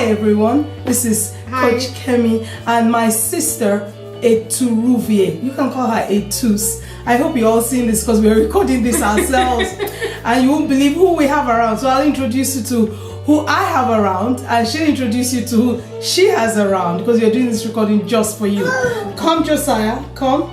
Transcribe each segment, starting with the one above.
Hi everyone, this is Coach Kemi and my sister Eturuvie. You can call her Etus. I hope you all seen this because we're recording this ourselves and you won't believe who we have around. So I'll introduce you to who I have around and she'll introduce you to who she has around because we're doing this recording just for you. Come Josiah, come.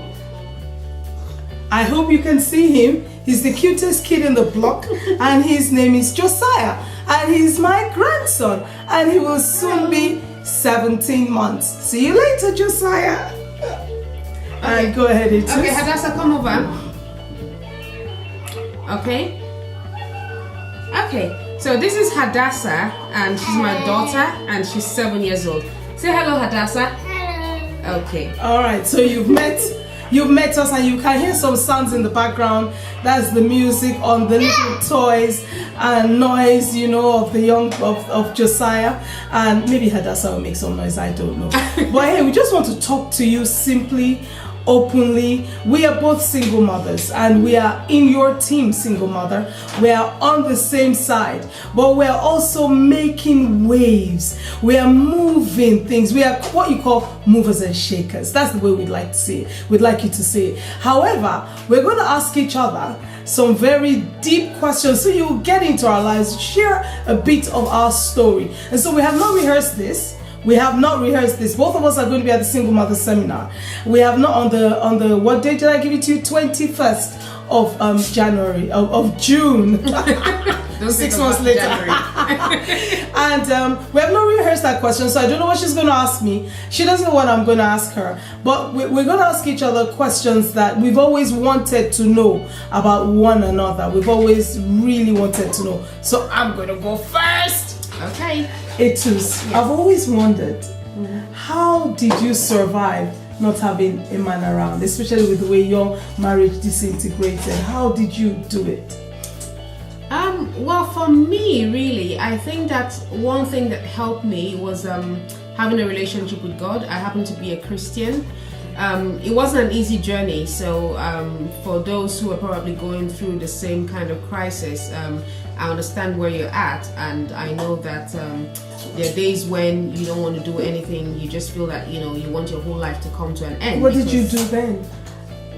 I hope you can see him. He's the cutest kid in the block and his name is Josiah and he's my grandson and he will soon be 17 months. See you later, Josiah. Okay. And go ahead, Etus. Okay, Hadassah, come over. Okay. Okay, so this is Hadassah and she's my daughter and she's 7 years old. Say hello, Hadassah. Hello. Okay. All right, so you've met us and you can hear some sounds in the background. That's the music on the little toys and noise, you know, of the young of Josiah, and maybe Hadassah will make some noise, I don't know. But hey, we just want to talk to you simply, openly. We are both single mothers and we are in your team, single mother. We are on the same side, but we are also making waves. We are moving things. We are what you call movers and shakers. That's the way we'd like to see it. We'd like you to see it. However, we're going to ask each other some very deep questions so you'll get into our lives, share a bit of our story. And so we have not rehearsed this. Both of us are going to be at the Single Mother Seminar. We have not on the what date did I give it to you? 21st of January of June. 6 months later. And we have not rehearsed that question, so I don't know what she's going to ask me. She doesn't know what I'm going to ask her. But we're going to ask each other questions that we've always wanted to know about one another. We've always really wanted to know. So I'm going to go first. Okay. Etus, yes. I've always wondered, how did you survive not having a man around, especially with the way your marriage disintegrated? How did you do it? Well, for me, really, I think that one thing that helped me was having a relationship with God. I happen to be a Christian. It wasn't an easy journey, so for those who are probably going through the same kind of crisis, I understand where you're at, and I know that there are days when you don't want to do anything. You just feel that you want your whole life to come to an end. What did you do then?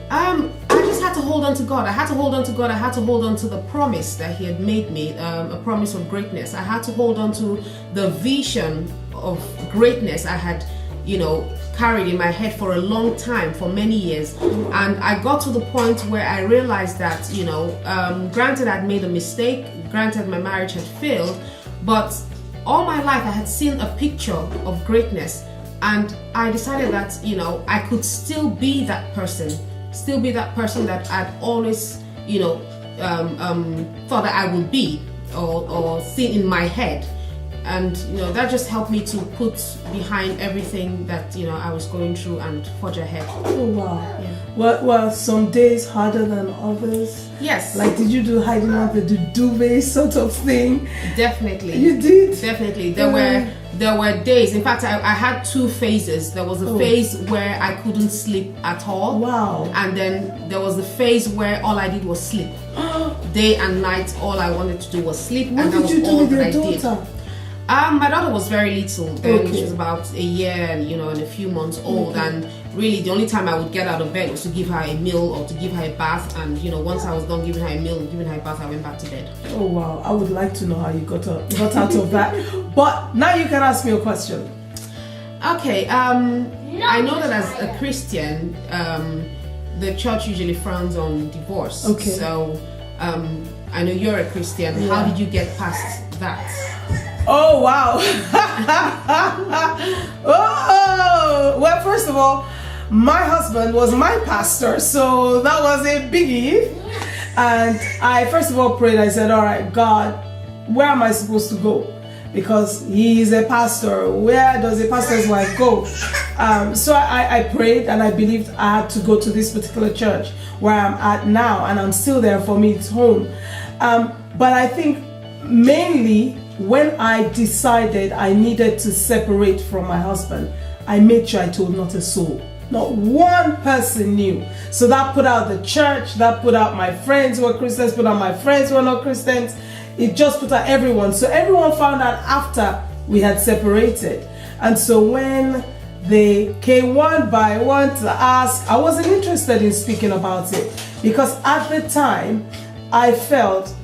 I just had to hold on to God. I had to hold on to God. I had to hold on to the promise that He had made me, a promise of greatness. I had to hold on to the vision of greatness I had, carried in my head for a long time, for many years. And I got to the point where I realized that, granted I'd made a mistake, granted my marriage had failed, but all my life I had seen a picture of greatness. And I decided that, I could still be that person that I'd always, thought that I would be or seen in my head. And that just helped me to put behind everything that I was going through and forge ahead. Oh wow! Yeah. Well, some days harder than others. Yes. Like, did you do hiding under the duvet sort of thing? Definitely. You did. Definitely. There were days. In fact, I had two phases. There was a phase where I couldn't sleep at all. Wow. And then there was the phase where all I did was sleep. Day and night, all I wanted to do was sleep. What did you do with your daughter? My daughter was very little then. She was about a year and a few months old, and really the only time I would get out of bed was to give her a meal or to give her a bath, and once I was done giving her a meal and giving her a bath, I went back to bed. Oh wow, I would like to know how you got out of that. But now you can ask me a question. Okay, I know that as a Christian, the church usually frowns on divorce. Okay. So I know you're a Christian. Yeah. How did you get past that? Oh wow. Oh well, first of all, my husband was my pastor, so that was a biggie. And I first of all prayed. I said, all right, God, where am I supposed to go? Because he is a pastor. Where does a pastor's wife go? So I prayed and I believed I had to go to this particular church where I'm at now, and I'm still there. For me, it's home. But I think mainly when I decided I needed to separate from my husband, I made sure I told not a soul. Not one person knew. So that put out the church, that put out my friends who are Christians, put out my friends who are not Christians. It just put out everyone. So everyone found out after we had separated. And so when they came one by one to ask, I wasn't interested in speaking about it, because at the time I felt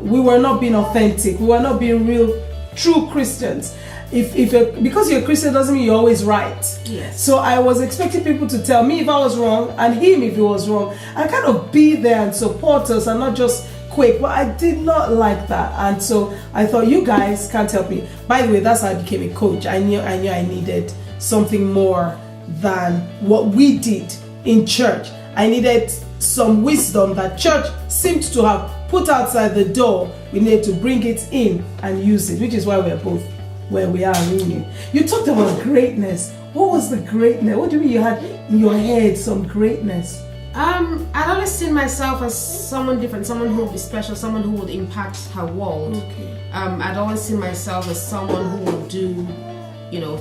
we were not being authentic, we were not being real, true Christians. Because you're a Christian doesn't mean you're always right. Yes. So I was expecting people to tell me if I was wrong and him if he was wrong, and kind of be there and support us and not just quick. But I did not like that, and so I thought, you guys can't help me. By the way, that's how I became a coach. I knew I needed something more than what we did in church. I needed some wisdom that church seemed to have put outside the door. We needed to bring it in and use it, which is why we're both where we are really. You talked about greatness. What was the greatness? What do you mean you had in your head some greatness? I'd always seen myself as someone different, someone who would be special, someone who would impact her world. Okay. I'd always seen myself as someone who would do,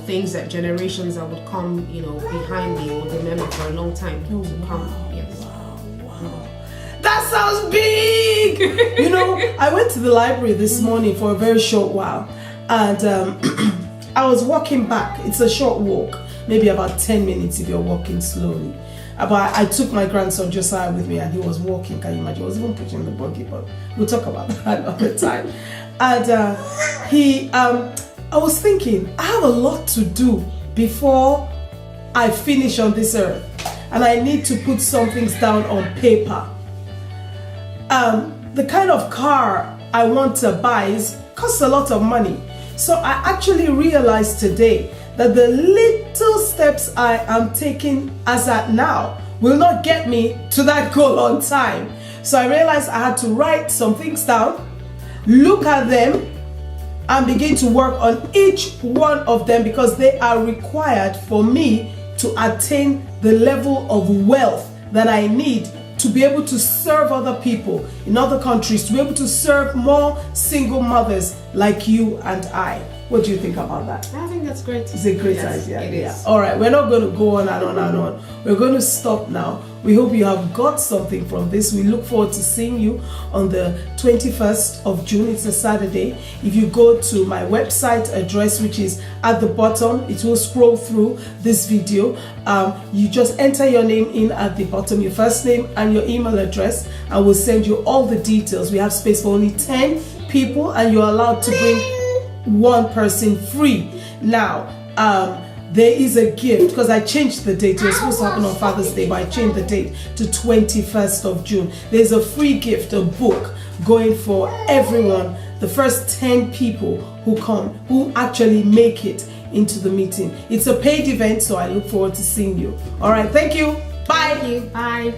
things that generations that would come, behind me would remember for a long time to come. Yes. Wow. That sounds big! I went to the library this morning for a very short while, and I was walking back. It's a short walk, maybe about 10 minutes if you're walking slowly. But I took my grandson Josiah with me, and he was walking. Can you imagine? He was even pushing the buggy, but we'll talk about that another time. And I was thinking, I have a lot to do before I finish on this earth, and I need to put some things down on paper. The kind of car I want to buy costs a lot of money. So I actually realized today that the little steps I am taking as at now will not get me to that goal on time. So I realized I had to write some things down, look at them, and begin to work on each one of them, because they are required for me to attain the level of wealth that I need to be able to serve other people in other countries, to be able to serve more single mothers like you and I. What do you think about that? I think that's great. It's a great idea. It is. All right, we're not going to go on and on and on. We're going to stop now. We hope you have got something from this. We look forward to seeing you on the 21st of June. It's a Saturday. If you go to my website address, which is at the bottom, it will scroll through this video. You just enter your name in at the bottom, your first name and your email address, and we'll send you all the details. We have space for only 10 people, and you're allowed to bring one person free. Now, there is a gift, because I changed the date. It was supposed to happen on Father's Day, but I changed the date to 21st of June. There's a free gift, a book, going for everyone. The first 10 people who come, who actually make it into the meeting. It's a paid event, so I look forward to seeing you. All right, thank you. Bye. Thank you. Bye.